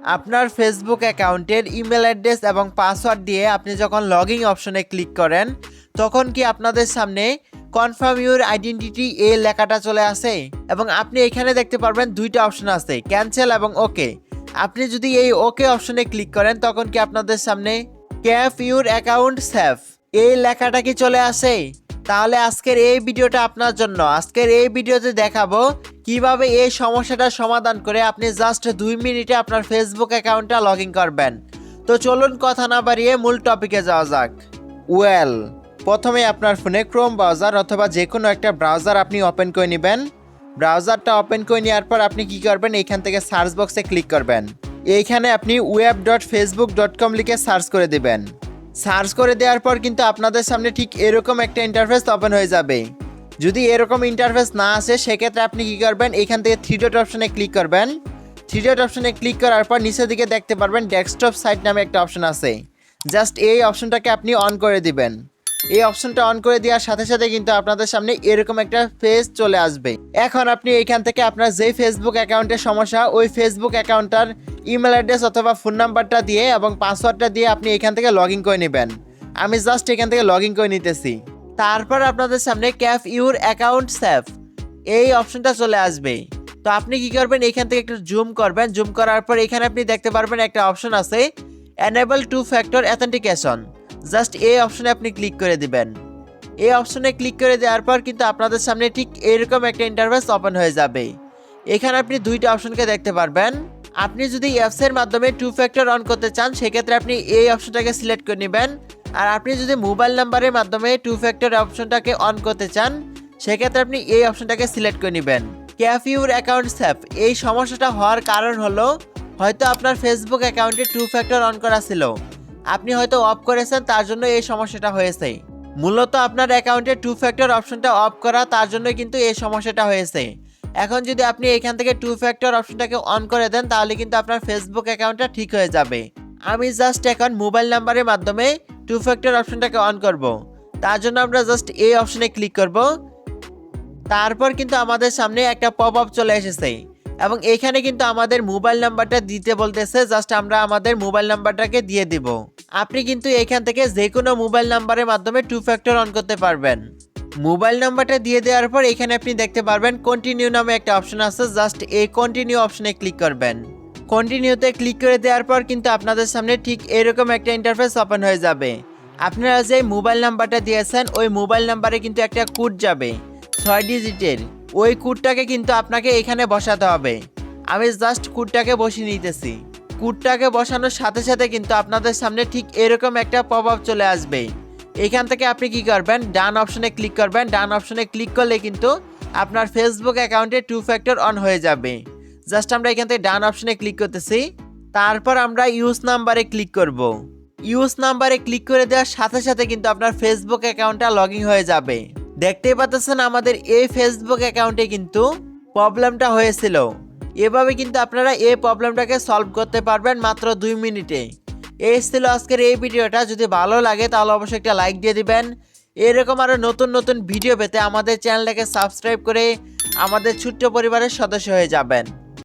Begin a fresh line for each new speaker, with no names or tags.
আপনার ফেসবুক অ্যাকাউন্টের email address এবং পাসওয়ার্ড দিয়ে আপনি যখন লগইন অপশনে ক্লিক করেন তখন কি আপনাদের সামনে কনফার্ম ইউর আইডেন্টিটি এই লেখাটা চলে আসে এবং আপনি এখানে দেখতে পারবেন দুইটা অপশন আছে, ক্যান্সেল এবং ওকে। আপনি যদি এই ওকে অপশনে ক্লিক করেন তখন কি আপনাদের সামনে ক্যাপ ইউর অ্যাকাউন্ট সেফ এই লেখাটা কি চলে আসে? তাহলে আজকের এই ভিডিওটা আপনার জন্য। আজকের এই ভিডিওতে দেখাবো কিভাবে এই সমস্যাটার সমাধান করে আপনি জাস্ট 2 মিনিটে আপনার ফেসবুক অ্যাকাউন্টটা লগইন করবেন। তো চলুন কথা না বাড়িয়ে মূল টপিকে যাওয়া যাক। প্রথমে আপনার ফোনে ক্রোম ব্রাউজার অথবা যে কোনো একটা ব্রাউজার আপনি ওপেন করে নেবেন। ব্রাউজারটা ওপেন করে নেওয়ার পর আপনি কি করবেন, এইখান থেকে সার্চ বক্সে ক্লিক করবেন। এইখানে আপনি web.facebook.com লিখে সার্চ করে দিবেন। সার্চ করে দেওয়ার পর কিন্তু আপনাদের সামনে ঠিক এরকম একটা ইন্টারফেস ওপেন হয়ে যাবে। যদি এরকম ইন্টারফেস না আসে সেক্ষেত্রে আপনি কি করবেন, এইখান থেকে 3 ডট অপশনে ক্লিক করবেন। 3 ডট অপশনে ক্লিক করার পর নিচের দিকে দেখতে পারবেন ডেস্কটপ সাইট নামে একটা অপশন আছে। জাস্ট এই অপশনটাকে আপনি অন করে দিবেন। এই অপশনটা অন করে দেওয়ার সাথে সাথে কিন্তু আপনাদের সামনে এরকম একটা পেজ চলে আসবে। এখন আপনি এইখান থেকে আপনার যেই ফেসবুক অ্যাকাউন্টের সমস্যা ওই ফেসবুক অ্যাকাউন্টটার ইমেল অ্যাড্রেস অথবা ফোন নাম্বারটা দিয়ে এবং পাসওয়ার্ডটা দিয়ে আপনি এখান থেকে লগ ইন করে নেবেন। আমি জাস্ট এখান থেকে লগ ইন করে নিতেছি। তারপর আপনাদের সামনে ক্যাপ ইউর অ্যাকাউন্ট সেফ এই অপশনটা চলে আসবে। তো আপনি কি করবেন, এখান থেকে একটু জুম করবেন। জুম করার পর এখানে আপনি দেখতে পারবেন একটা অপশন আছে এনেবল 2 ফ্যাক্টর অথেন্টিকেশন। জাস্ট এই অপশনে আপনি ক্লিক করে দিবেন। এই অপশনে ক্লিক করে দেওয়ার পর কিন্তু আপনাদের সামনে ঠিক এরকম একটা ইন্টারফেস ওপেন হয়ে যাবে। এখানে আপনি দুইটা অপশনকে দেখতে পারবেন। আপনি যদি অ্যাপসের মাধ্যমে 2 ফ্যাক্টর অন করতে চান সেক্ষেত্রে আপনি এই অপশনটাকে সিলেক্ট করে নেবেন। আর আপনি যদি মোবাইল নাম্বারের মাধ্যমে 2 ফ্যাক্টর অপশনটাকে অন করতে চান সেক্ষেত্রে আপনি এই অপশনটাকে সিলেক্ট করে নেবেন। ক্যাপ ইউর অ্যাকাউন্ট সেফ এই সমস্যাটা হওয়ার কারণ হলো হয়তো আপনার ফেসবুক অ্যাকাউন্টে 2 ফ্যাক্টর অন করা ছিল, আপনি হয়তো অফ করেছেন, তার জন্য এই সমস্যাটা হয়েছে। মূলত আপনার অ্যাকাউন্টে 2 ফ্যাক্টর অপশনটা অফ করা, তার জন্য কিন্তু এই সমস্যাটা হয়েছে। এখন যদি আপনি এখান থেকে 2 ফ্যাক্টর অপশনটাকে অন করে দেন তাহলে কিন্তু আপনার ফেসবুক অ্যাকাউন্টটা ঠিক হয়ে যাবে। আমি জাস্ট এখন মোবাইল নাম্বারের মাধ্যমে 2 ফ্যাক্টর অপশনটাকে অন করব। তার জন্য আমরা জাস্ট এই অপশনে ক্লিক করব। তারপর কিন্তু আমাদের সামনে একটা পপ আপ চলে এসেছে এবং এখানে কিন্তু আমাদের মোবাইল নাম্বারটা দিতে বলতেছে। জাস্ট আমরা আমাদের মোবাইল নাম্বারটাকে দিয়ে দিব। আপনি কিন্তু এখান থেকে যে কোনো মোবাইল নাম্বারের মাধ্যমে 2 ফ্যাক্টর অন করতে পারবেন। মোবাইল নাম্বারটা দিয়ে দেওয়ার পর এখানে আপনি দেখতে পারবেন কন্টিনিউ নামে একটা অপশন আছে। জাস্ট এই কন্টিনিউ অপশনে ক্লিক করবেন। কন্টিনিউতে ক্লিক করে দেওয়ার পর কিন্তু আপনাদের সামনে ঠিক এরকম একটা ইন্টারফেস ওপেন হয়ে যাবে। আপনারা যে মোবাইল নাম্বারটা দিয়েছেন ওই মোবাইল নাম্বারে কিন্তু একটা কোড যাবে 6 ডিজিটের। ওই কোডটাকে কিন্তু আপনাকে এখানে বসাতে হবে। আমি জাস্ট কোডটাকে বসিয়ে নিতেছি। কোডটাকে বসানোর সাথে সাথে কিন্তু আপনাদের সামনে ঠিক এরকম একটা পপ আপ চলে আসবে। এখান থেকে আপনি কি করবেন, ডান অপশনে ক্লিক করবেন। ডান অপশনে ক্লিক করলে কিন্তু আপনার ফেসবুক অ্যাকাউন্টে 2 ফ্যাক্টর অন হয়ে যাবে। জাস্ট আমরা এখান থেকে ডান অপশনে ক্লিক করতেছি। তারপর আমরা ইউজ নাম্বারে ক্লিক করব। ইউজ নাম্বারে ক্লিক করে দেওয়ার সাথে সাথে কিন্তু আপনার ফেসবুক অ্যাকাউন্টটা লগ ইন হয়ে যাবে। দেখতেই পাচ্ছেন আমাদের এই ফেসবুক অ্যাকাউন্টে কিন্তু প্রবলেমটা হয়েছিল। এভাবে কিন্তু আপনারা এই প্রবলেমটাকে সলভ করতে পারবেন মাত্র 2 মিনিটে। এই ছিল আজকের এই ভিডিওটা। যদি ভালো লাগে তাহলে অবশ্যই একটা লাইক দিয়ে দিবেন। এরকম আরও নতুন নতুন ভিডিও পেতে আমাদের চ্যানেলটাকে সাবস্ক্রাইব করে আমাদের ছোট্ট পরিবারের সদস্য হয়ে যাবেন।